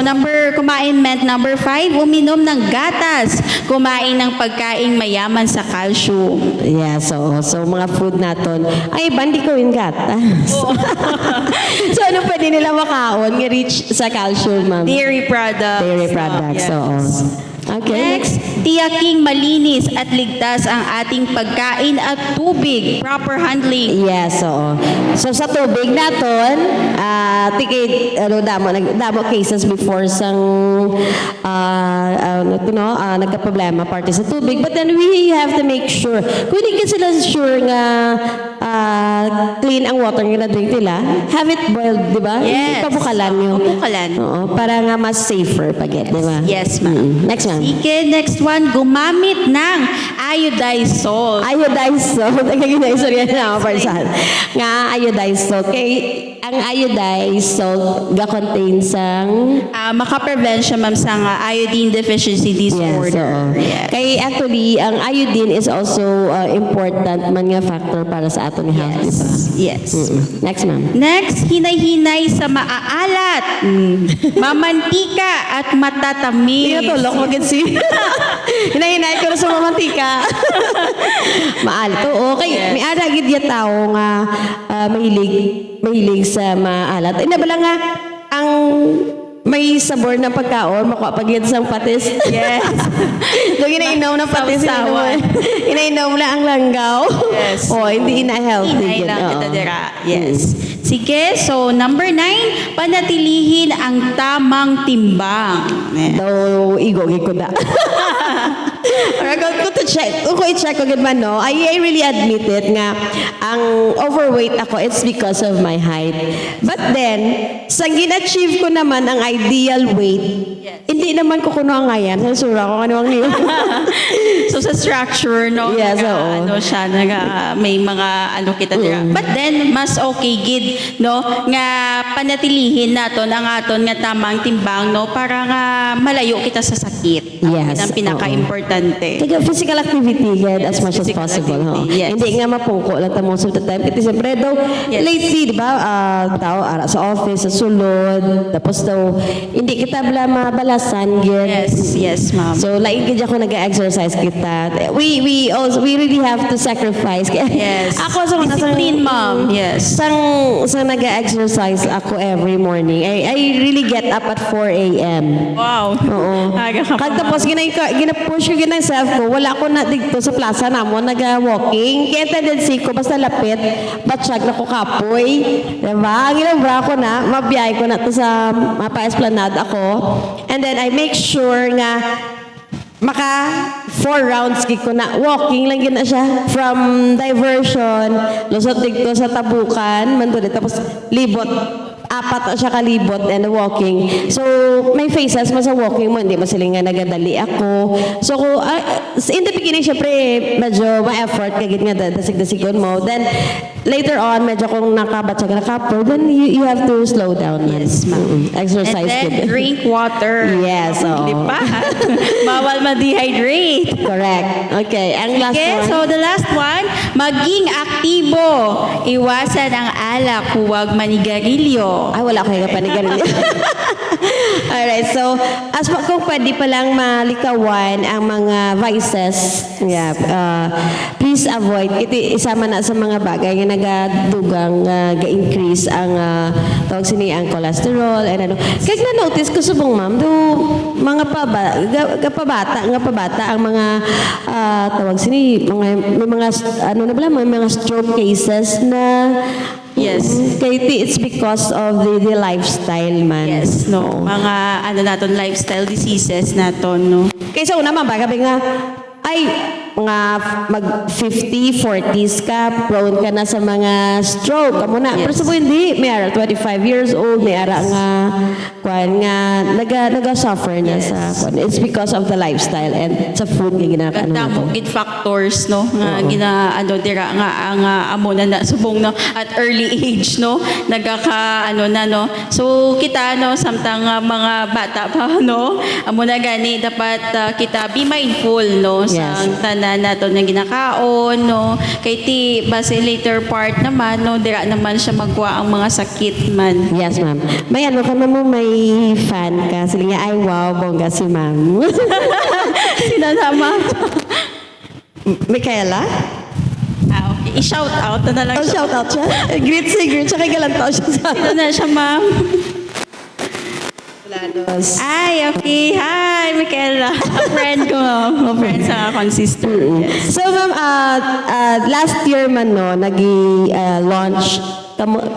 kumain meant number 5, uminom ng gatas. Kumain ng pagkaing mayaman sa calcium. Yeah, so mga food naton ay bandi ko yung gatas. So ano pwede nila makaon nga rich sa calcium, ma'am? Dairy products. Dairy products, Yes. oo. Okay. Next, tiyaking malinis at ligtas ang ating pagkain at tubig. Proper handling. Yes, oo. So sa tubig naton, damo cases before sang nagka-problema parte sa tubig. But then we have to make sure, kung hindi ka sila sure nga clean ang water nga na-drink nila, have it boiled, di ba? Yes. Pabukalan nyo. Pabukalan. Oo, para nga mas safer pag-get, di ba? Yes, ma'am. Next one. Sige, next one, gumamit ng iodized salt. Iodized salt. Ang ginaisor yan na ako parsan. Nga iodized salt. Kay ang iodized salt ga-contain sang Maka-prevent siya, ma'am, sa iodine deficiency disorder. Yes, oo. Kay actually, ang iodine is also important man nga factor para sa aton health, di ba? Yes. Next, ma'am. Next, hinay-hinay sa maaalat, mamantika at matatamis. Hindi na tulok, mag-insi. Hinahinay ko na sa mamantika. Maalat. Oo, okay. May aragid ya tao nga mahilig sa maalat. Inabala nga, ang may sabor ng pagkaon, makuha pag yan sa patis. Yes. Doon inainom ng patis. Sausawan. Inainom na ang langgaw. Yes. Oh, hindi ina-healthy. Hinay yun. lang Oo. kita dira. Yes. Sige, so number 9, panatilihin ang tamang timbang. Daw, igogin ko na. Kung i-check ko gid man, no, I really admit it nga, ang overweight ako, it's because of my height. But then, sa gin-achieve ko naman ang ideal weight, hindi naman ko kuno ang ngayon. Sa sura ko, ano ang niyo. So sa structure, no? Yes, oo. Siya, may mga kita dira. But then, mas okay gid, no? Nga panatilihin naton ang aton nga tamang timbang, no? Para nga malayo kita sa sakit. Yes, Ang pinaka-important importante. Taga physical activity yan as much as physical possible. Ho. activity, yes. Hindi nga mapungko lang ta most of the time. Kasi siyempre daw, Yes. lately, di ba, tao ara sa office, sa sulod, tapos daw, hindi kita bala mabalasan yan. Yes, ma'am. So, like, kaya ako nag-exercise kita. We really have to sacrifice. Yes. Ako sa Discipline, ma'am. Yes. Sang nag-exercise ako every morning. I really get up at 4 a.m. Wow. Oo. Aga ka pa, Kag tapos gina-push ko ginang self ko, wala ko na dito sa plaza namo naga-walking. Kaya tendency ko basta lapit, batsyag na ko kapoy. Diba? Ang ginabra ko na, mabiyay ko na to sa mapa-esplanade ako. And then I make sure nga maka 4 rounds gid ko na walking lang gina siya from diversion lusot dito sa tabukan man dito tapos libot apat na siya kalibot and walking. So, may phases mo sa walking mo, hindi mo sila nga nagadali ako. So, in the beginning, syempre, medyo ma-effort, kagit nga dasig-dasigon mo. Then, later on, medyo kung nakabatsag na kapo, then you have to slow down. Yes, ma'am. Exercise. And then, good. drink water. Yes, oo. Di ba? Bawal ma-dehydrate. Correct. Okay, ang last Okay, one. so the last one, maging aktibo. Iwasan ang alak, huwag manigarilyo. Ay, wala ko yung panigarilyo. Alright, so, kung pwede palang malikawan ang mga vices, yeah, please avoid, isama na sa mga bagay na nagadugang ga-increase ang tawag sini ang cholesterol and ano. Kaya na-notice ko subong ma'am, do mga pabata ang mga tawag sini, may mga ano na bala, may mga stroke cases na Yes. kaya it's because of the lifestyle man. Yes, no. Mga ano naton lifestyle diseases naton, no. Kaysa una man baga nga ay mga mag 50, 40s ka, prone ka na sa mga stroke. Kamo na. Pero sa hindi, may ara 25 years old, may ara nga kwan nga naga-suffer na sa kwan. It's because of the lifestyle and sa food nga ginakaano Damo natin. gid factors, no, nga gina ano dira nga amo na subong no at early age, no, nagaka ano na, no. So kita, no, samtang mga bata pa, no, amo na gani dapat kita be mindful, no, sa Yes. tanan naton nga ginakaon, no, kay ti base later part naman, no, dira naman siya magwa ang mga sakit man. Yes, ma'am. May ano ka mo may fan ka. Sila nga, ay wow, bongga si ma'am. Sinasama. Michaela? Okay. I-shout out na lang Oh, siya. shout out siya. Greet siya kay galantaw siya sa Sino na siya, ma'am? Planos. Ay, okay. Hi, Michaela. Friend ko, ma'am. Friend sa akong sister. Yes. So, ma'am, last year man, no, nag-launch,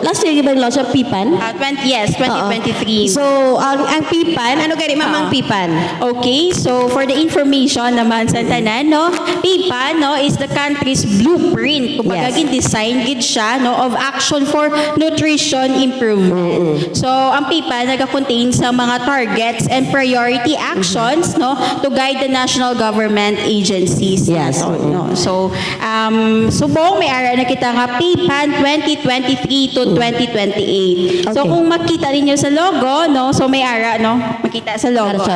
last year, ba launch ang PIPAN? Yes, 2023. So, ang PIPAN, ano gani, ma'am, ang PIPAN? Okay, so for the information naman sa tanan, no, PIPA, no, is the country's blueprint. Kumbaga, Yes. design gid siya, no, of action for nutrition improvement. So, ang PIPA naga-contain sa mga targets and priority actions, no, to guide the national government agencies. Yes. naton, no. So, subong may ara na kita nga PIPAN 2023 to 2028. So, Okay. kung makita ninyo sa logo, no, so may ara, no, makita sa logo. So,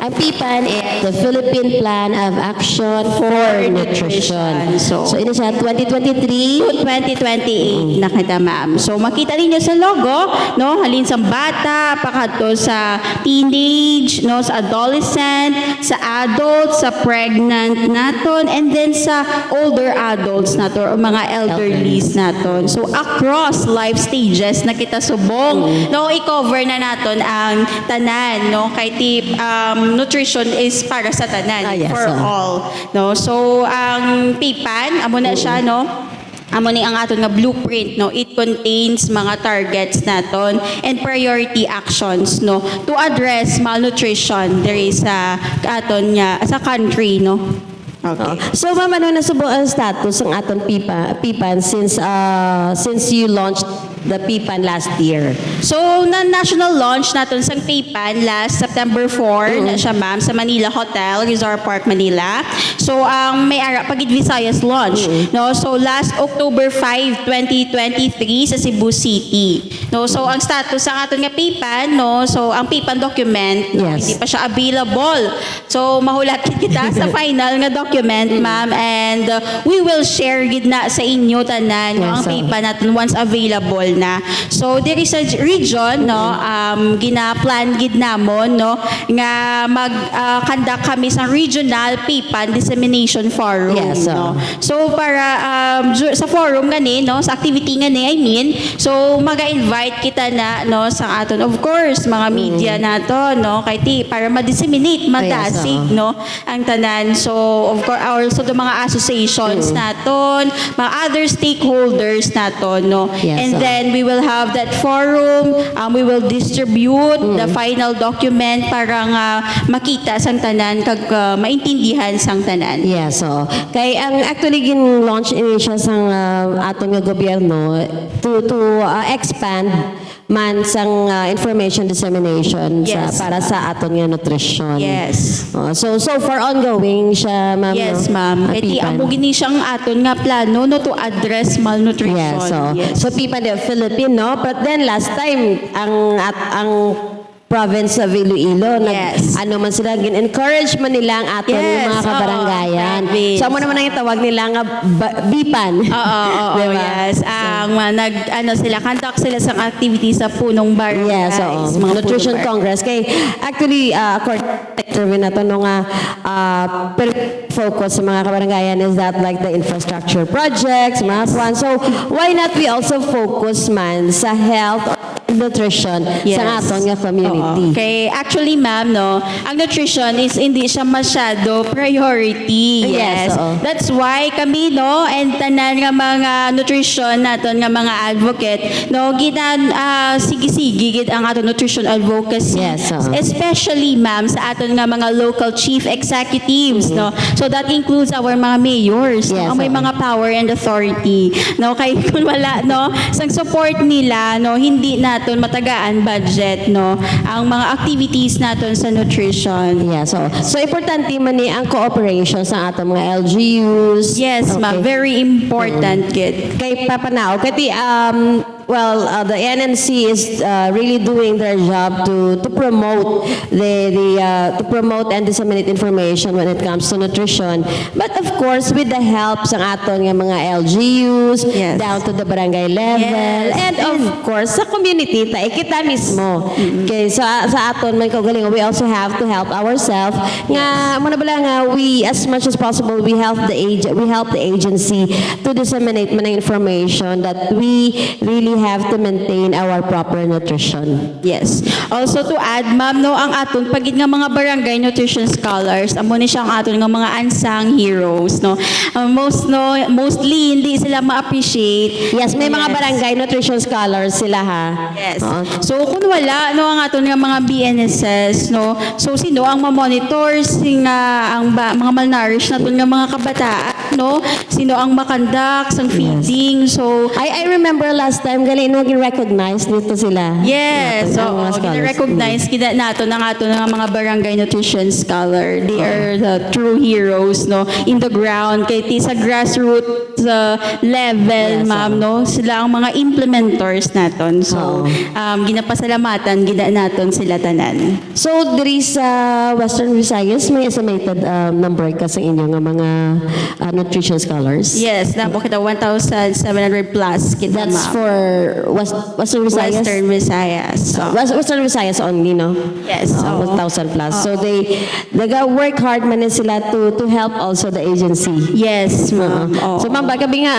ang PIPAN is the Philippine Plan of Action for Nutrition. So, So, ito siya, 2023. 2028 na kita, ma'am. So, makita ninyo sa logo, no, halin sa bata, pakadto sa teenage, no, sa adolescent, sa adult, sa pregnant naton, and then sa older adults naton, o mga elderlies naton. So, across life stages na kita subong, no, i-cover na naton ang tanan, no, kay tip nutrition is para sa tanan, Yes, for all, no. So, ang PIPAN, amo na siya, no, amo ni ang aton nga blueprint, no, it contains mga targets naton and priority actions, no, to address malnutrition there is sa aton nga sa country, no. Okay. So, ma'am, ano na subo ang status ng aton PIPAN since you launched the PPAN last year. So, na national launch natin sa PayPan last September 4 na siya, ma'am, sa Manila Hotel, Resort Park, Manila. So, ang may-ara, Pagid Visayas launch. No? So, last October 5, 2023 sa Cebu City. No? So, ang status sa aton nga PayPan, no? So, ang PayPan document, no? Yes. Hindi pa siya available. So, mahulat kita sa final nga document, ma'am, and we will share gid na sa inyo tanan no, Yes, ang sir. PayPan natin once available na. So, there is a region, no, gina-plan gid namon, no, nga mag-conduct kami sa regional PayPan dissemination forum, Yes, sir. no. So, para sa forum gani, no, sa activity gani, I mean, so maga-invite kita na, no, sa aton, of course, mga media nato, no, kay ti, para ma-disseminate, madasig, sir. no, ang tanan. So, of course, also the mga associations naton, mga other stakeholders naton, no. Yes, And sir. then we will have that forum, we will distribute the final document para nga makita sang tanan kag maintindihan sang tanan. Yeah, so kay ang actually gin-launch ini siya sang aton nga gobyerno to expand man sang information dissemination Yes. para sa aton nga nutrition. Yes. So far ongoing siya, ma'am. Yes, no? ma'am. Kaya ti, PPAN. amo gini siyang aton nga plano, no, to address malnutrition. Yeah, so PPAN the Philippine, no? But then last time ang province of Iloilo, Yes. ano man sila, encourage man nila ang aton Yes, yung mga oo, kabaranggayan. province. So amo naman ang itawag nila nga BIPAN. Oo, Diba? yes. Ang sila, conduct sila sa activities sa punong barangays. Yes, oo. mga Nutrition punong Congress. Kay actually, according to survey na to, no nga, focus sa mga kabaranggayan is that like the infrastructure projects, mga kwan. So, why not we also focus man sa health or nutrition Yes. sa aton nga community? Oo. Okay, actually ma'am, no, ang nutrition is hindi siya masyado priority. Yes, Yes. oo. That's why kami, no, and tanan nga mga nutrition naton nga mga advocate, no, sige-sige gid ang aton nutrition advocacy. Yes, oo. Especially ma'am sa aton nga mga local chief executives, no. So that includes our mga mayors, Yes, no, ang may oo. mga power and authority, no, kay kung wala, no, sang support nila, no, hindi naton matagaan budget, no, ang mga activities naton sa nutrition. Yeah, so importante man ni ang cooperation sa atong mga LGUs. Yes, ma'am, Okay. very important gid. Kay Papanao, kati the NNC is really doing their job to promote to promote and disseminate information when it comes to nutrition. But of course, with the help sa aton nga mga LGUs, Yes. down to the barangay level, Yes. and of course sa community kita mismo. Okay, sa aton man kaugaling, we also have to help ourselves. Nga mo na bala nga we as much as possible we help the agency to disseminate man ang information that we really have to maintain our proper nutrition. Yes. Also to add, ma'am, no, ang aton pagid nga mga barangay nutrition scholars, amo ni siya ang aton nga mga unsung heroes, no. Mostly hindi sila ma-appreciate. Yes, may mga barangay nutrition scholars sila ha. Yes. Oo. So kung wala no ang aton nga mga BNSS, no. So sino ang ma-monitor ang mga malnourished naton nga mga kabataan, no? Sino ang makandak sang feeding? So I remember last time galing no recognize nito sila. yes, Ang mga so scholars. gina-recognize kita nato ng ato nga mga barangay nutrition scholar. They are the true heroes, no, in the ground kay ti sa grassroots level, Yes, ma'am, no, sila ang mga implementers naton. So ginapasalamatan gida naton sila tanan. So, diri sa Western Visayas, may estimated number ka sa inyo nga mga nutrition scholars? Yes, napo kita 1,700 plus kita, That's ma'am. for Western Visayas? Western Visayas. So, Western Visayas only, no? yes. oo. 1,000 plus. So, they work hard man din sila to help also the agency. Yes, ma'am. Oo. So, ma'am, baka nga,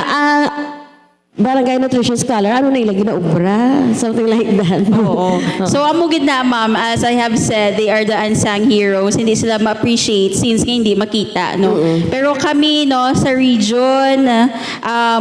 barangay nutrition scholar, ano na ilagay na ubra? Something like that. Oo. So, amo gid na, ma'am, as I have said, they are the unsung heroes. Hindi sila ma-appreciate since nga hindi makita, no? Pero kami, no, sa region,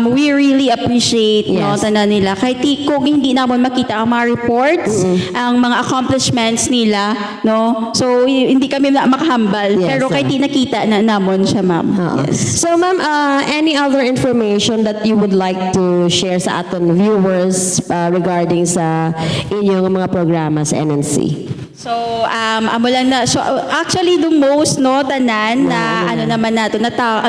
we really appreciate, no, Yes. tanan nila. Kahit kung hindi naman makita ang mga reports, ang mga accomplishments nila, no? So, hindi kami makahambal. Yes, Pero kahit di nakita na namon siya, ma'am. Oo. Yes. So, ma'am, any other information that you would like to to share sa aton viewers regarding sa inyong mga programa sa NNC? So, amo lang na, so actually the most, no, tanan na ano naman nato,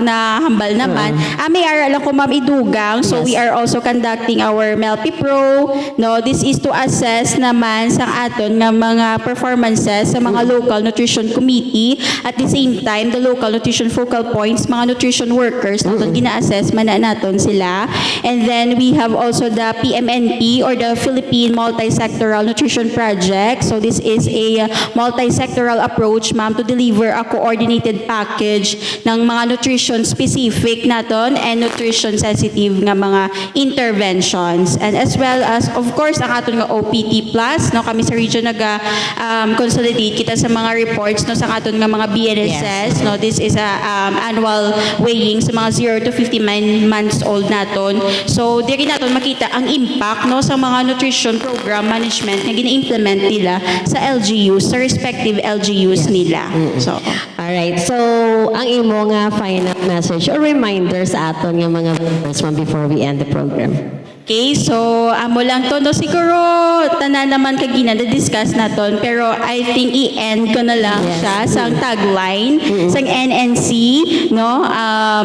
na hambal naman. May ara lang ko ma'am idugang. So, we are also conducting our MELPI Pro. No, this is to assess naman sa aton nga mga performances sa mga local nutrition committee. At the same time, the local nutrition focal points, mga nutrition workers, naton gina-assess man na naton sila. And then we have also the PMNP or the Philippine Multi-Sectoral Nutrition Project. So, this is a multi-sectoral approach, ma'am, to deliver a coordinated package ng mga nutrition specific naton and nutrition sensitive nga mga interventions. And as well as, of course, ang aton nga OPT Plus, no, kami sa region consolidate kita sa mga reports, no, sa aton nga mga BNSS, no, this is a annual weighing sa mga 0 to 59 months old naton. So, diri naton makita ang impact, no, sa mga nutrition program management nga gina-implement nila sa LGUs, sa respective LGUs nila. So, Alright, so ang imo nga final message or reminder sa aton nga mga viewers ma'am before we end the program. okay, so amo lang to, no, siguro tanan naman kagina na-discuss naton, pero I think i-end ko na lang siya sa tagline sang NNC, no,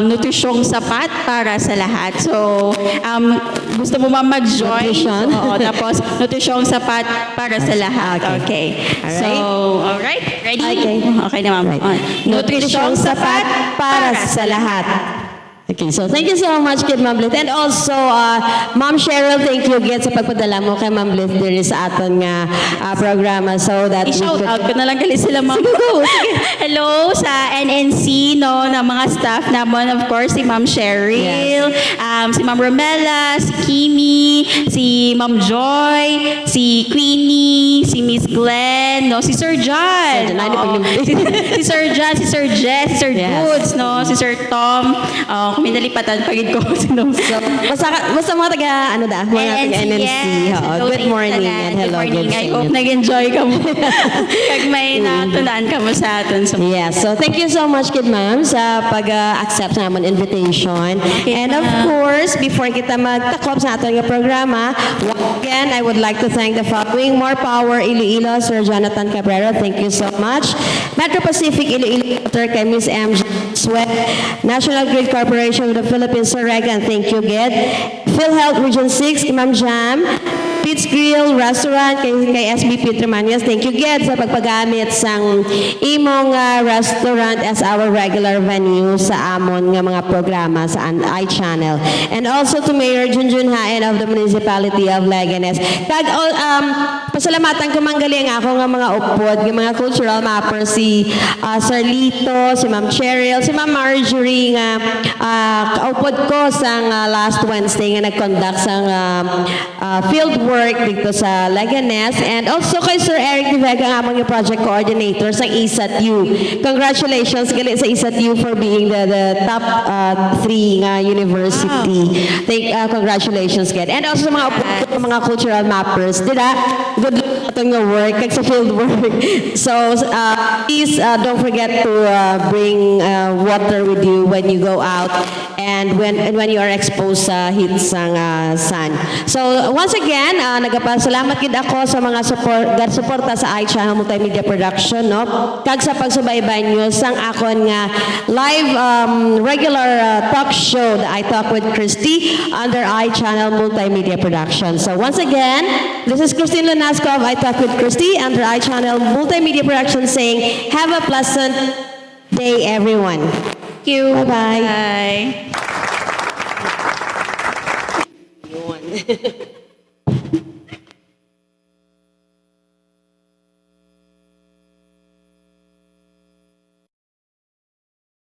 nutrisyong sapat para sa lahat. So, gusto mo ba mag-join? Nutrition? Oo, tapos nutrisyong sapat para sa lahat. Okay. Alright. So, alright, ready? Okay. Okay na, ma'am. Right. Nutrisyong sapat para sa lahat. Okay, so thank you so much kay Ma'am Blith. And also, Ma'am Cheryl, thank you again sa pagpadala mo kay Ma'am Blith diri sa aton nga programa so that I-shout out ko na lang gali sila, ma'am. Hello sa NNC, no, na mga staff naman, of course, si Ma'am Cheryl, si Ma'am Romela, si Kimi, si Ma'am Joy, si Queenie, si Miss Glenn, no, si Sir John. Si Sir John, si Sir Jess, si Sir Goods, no, si Sir Tom. Kung may nalipatan, pagid ko. basta mga taga, ano da, mga taga NNC. Yes. Oo. Good morning and hello. Good morning. Good I sa hope inyo. nag-enjoy ka mo. Kag may natundaan ka mo sa atin. So, Yes, so thank you so much, Kid Ma'am, sa pag-accept sa amon invitation. And of course, before kita magtakop sa ating programa, again, I would like to thank the following: More Power Iloilo, Sir Jonathan Cabrera, thank you so much. Metro Pacific Iloilo, Dr. kay Miss M. Sweat, National Grid Corporation of the Philippines, Sir Regan, thank you, Gid. PhilHealth Region 6, Ma'am Jam. Pete's Grill Restaurant kay SB Tremanias. Thank you, Ged, sa pagpagamit sang imong restaurant as our regular venue sa amon nga mga programa sa iChannel. And also to Mayor Junjun Haen of the Municipality of Leganes. Kag pasalamatan ko manggali ang ako nga mga upod, nga mga cultural mapper, si Sir Lito, si Ma'am Cheryl, si Ma'am Marjorie nga kaupod ko sang last Wednesday nga nag-conduct sang field work dito sa Leganes, and also kay Sir Eric De Vega, ang among yung project coordinator sa ISAT-U. Congratulations gali sa ISAT-U for being the top 3 nga university. Congratulations gali. And also sa mga cultural mappers, dira, good luck atong nga work kag sa field work. So please don't forget to bring water with you when you go out and when you are exposed sa heat sang sun. So once again, nagapasalamat gid ako sa mga suporta sa iChannel Multimedia Production, no? Kag sa pagsubaybay nyo sang akon nga live regular talk show, the I Talk with Christy, under iChannel Multimedia Production. So once again, this is Christine Lanasco of I Talk with Christy under iChannel Multimedia Production saying, have a pleasant day, everyone. thank you. Bye-bye. Bye. Yun.